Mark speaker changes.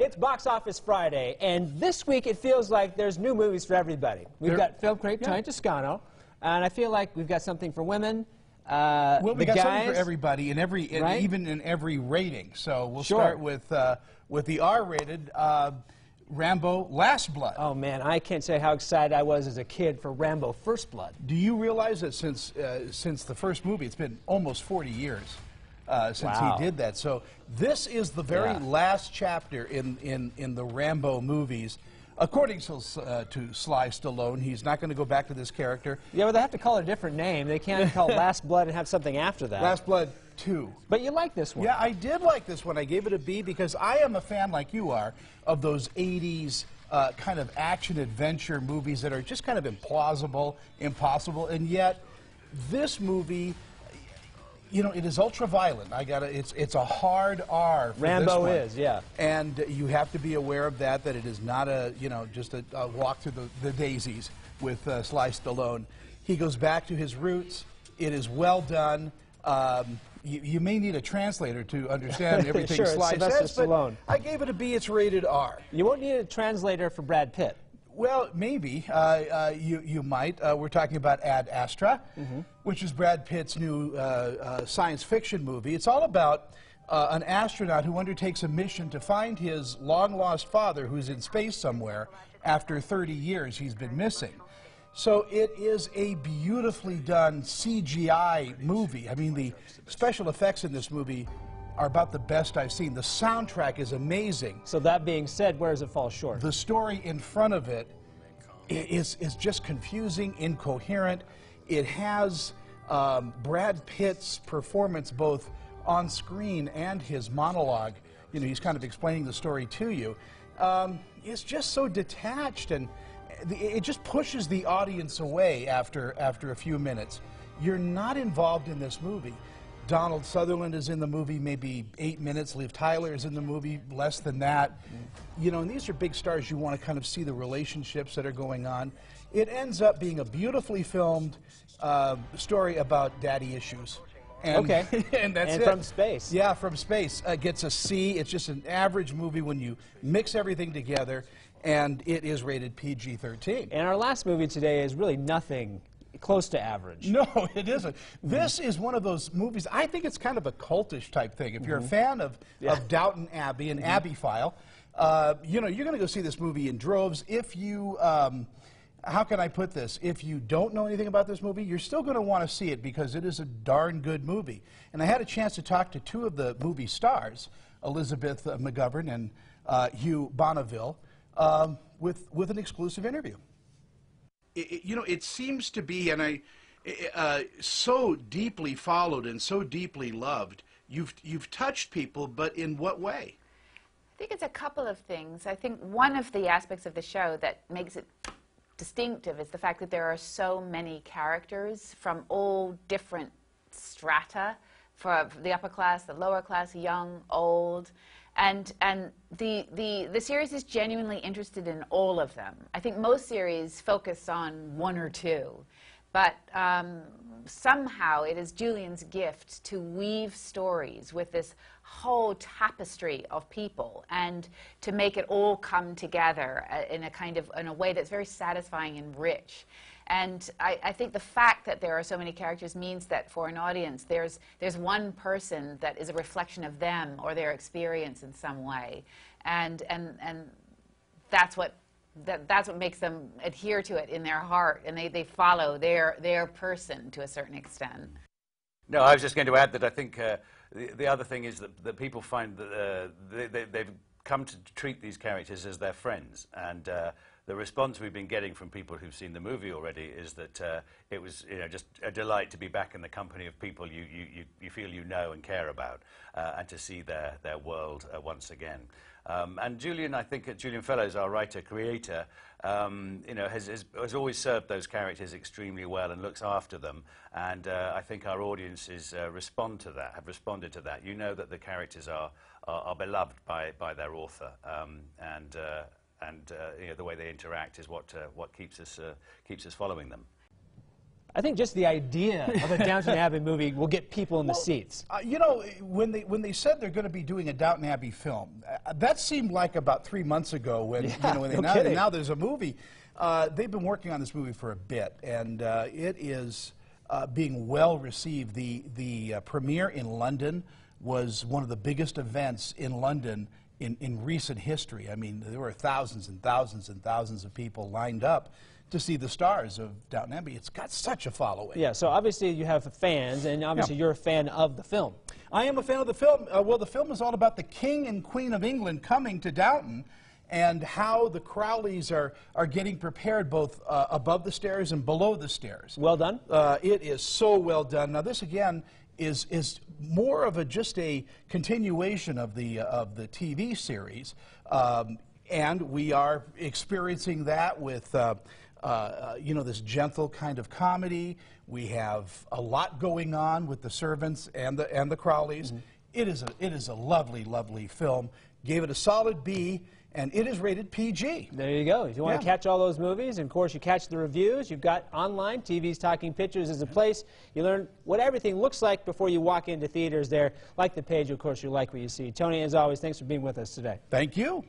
Speaker 1: It's Box Office Friday, and this week it feels like there's new movies for everybody. We've got Phil Craig, Tony Toscano, and I feel like we've got something for women.
Speaker 2: Well, we got something for everybody, even in every rating. So we'll start with the R-rated Rambo: Last Blood.
Speaker 1: Oh man, I can't say how excited I was as a kid for Rambo: First Blood.
Speaker 2: Do you realize that since the first movie, it's been almost 40 years since he did that? So this is the very last chapter in the Rambo movies. According to Sly Stallone, he's not going to go back to this character.
Speaker 1: Yeah, well, they have to call it a different name. They can't call it Last Blood and have something after that.
Speaker 2: Last Blood 2.
Speaker 1: But you like this one.
Speaker 2: Yeah, I did like this one. I gave it a B because I am a fan, like you are, of those 80s kind of action-adventure movies that are just kind of implausible, impossible, and yet this movie... You know, it is ultra-violent. It's a hard R for
Speaker 1: Rambo
Speaker 2: this one.
Speaker 1: is, yeah.
Speaker 2: And you have to be aware of that it is not just a walk through the daisies with Sly Stallone. He goes back to his roots. It is well done. You may need a translator to understand everything Sly says, but I gave it a B. It's rated R.
Speaker 1: You won't need a translator for Brad Pitt.
Speaker 2: Well, maybe. You might. We're talking about Ad Astra, which is Brad Pitt's new science fiction movie. It's all about an astronaut who undertakes a mission to find his long-lost father who's in space somewhere after 30 years he's been missing. So it is a beautifully done CGI movie. I mean, the special effects in this movie are about the best I've seen. The soundtrack is amazing.
Speaker 1: So that being said, where does it fall short?
Speaker 2: The story in front of it is just confusing, incoherent. It has Brad Pitt's performance both on screen and his monologue. You know, he's kind of explaining the story to you. It's just so detached, and it just pushes the audience away after a few minutes. You're not involved in this movie. Donald Sutherland is in the movie maybe 8 minutes. Liv Tyler is in the movie less than that. You know, and these are big stars. You want to kind of see the relationships that are going on. It ends up being a beautifully filmed story about daddy issues. And, and that's it.
Speaker 1: From space.
Speaker 2: Yeah, from space. Gets a C. It's just an average movie when you mix everything together, and it is rated PG-13.
Speaker 1: And our last movie today is really nothing close to average.
Speaker 2: No, it isn't. This is one of those movies, I think it's kind of a cultish type thing. If you're a fan of Downton Abbey and Abbey File, you know, you're going to go see this movie in droves. If you, how can I put this? If you don't know anything about this movie, you're still going to want to see it because it is a darn good movie. And I had a chance to talk to two of the movie stars, Elizabeth McGovern and Hugh Bonneville, with an exclusive interview. You know, it seems to be, and so deeply followed and so deeply loved. You've touched people, but in what way?
Speaker 3: I think it's a couple of things. I think one of the aspects of the show that makes it distinctive is the fact that there are so many characters from all different strata, for the upper class, the lower class, young, old. And the series is genuinely interested in all of them. I think most series focus on one or two, but somehow it is Julian's gift to weave stories with this whole tapestry of people and to make it all come together in a way that's very satisfying and rich. And I think the fact that there are so many characters means that for an audience, there's one person that is a reflection of them or their experience in some way, and that's what makes them adhere to it in their heart, and they follow their person to a certain extent.
Speaker 4: No, I was just going to add that I think the other thing is that people find that they've come to treat these characters as their friends, and the response we've been getting from people who've seen the movie already is that it was, you know, just a delight to be back in the company of people you feel you know and care about, and to see their world once again. And Julian, I think Julian Fellowes, our writer-creator, you know, has always served those characters extremely well and looks after them. And I think our audiences have responded to that. You know that the characters are beloved by their author, and you know, the way they interact is what keeps us following them.
Speaker 1: I think just the idea of a Downton Abbey movie will get people in the seats.
Speaker 2: You know, when they said they're going to be doing a Downton Abbey film, that seemed like about 3 months ago when, now there's a movie. They've been working on this movie for a bit, and it is being well received. The premiere in London was one of the biggest events in London in recent history. I mean, there were thousands and thousands and thousands of people lined up to see the stars of Downton Abbey. It's got such a following.
Speaker 1: Yeah, so obviously you have fans, and obviously you're a fan of the film.
Speaker 2: I am a fan of the film. Well, the film is all about the King and Queen of England coming to Downton and how the Crowleys are getting prepared both above the stairs and below the stairs.
Speaker 1: Well done.
Speaker 2: It is so well done. Now, this, again, is more of just a continuation of the TV series, and we are experiencing that with you know, this gentle kind of comedy. We have a lot going on with the servants and the Crowleys. It is a lovely, lovely film. Gave it a solid B, and it is rated PG.
Speaker 1: There you go. If you want to catch all those movies, and of course you catch the reviews, you've got online. TV's Talking Pictures is a place. You learn what everything looks like before you walk into theaters there. Like the page, of course, you like what you see. Tony, as always, thanks for being with us today.
Speaker 2: Thank you.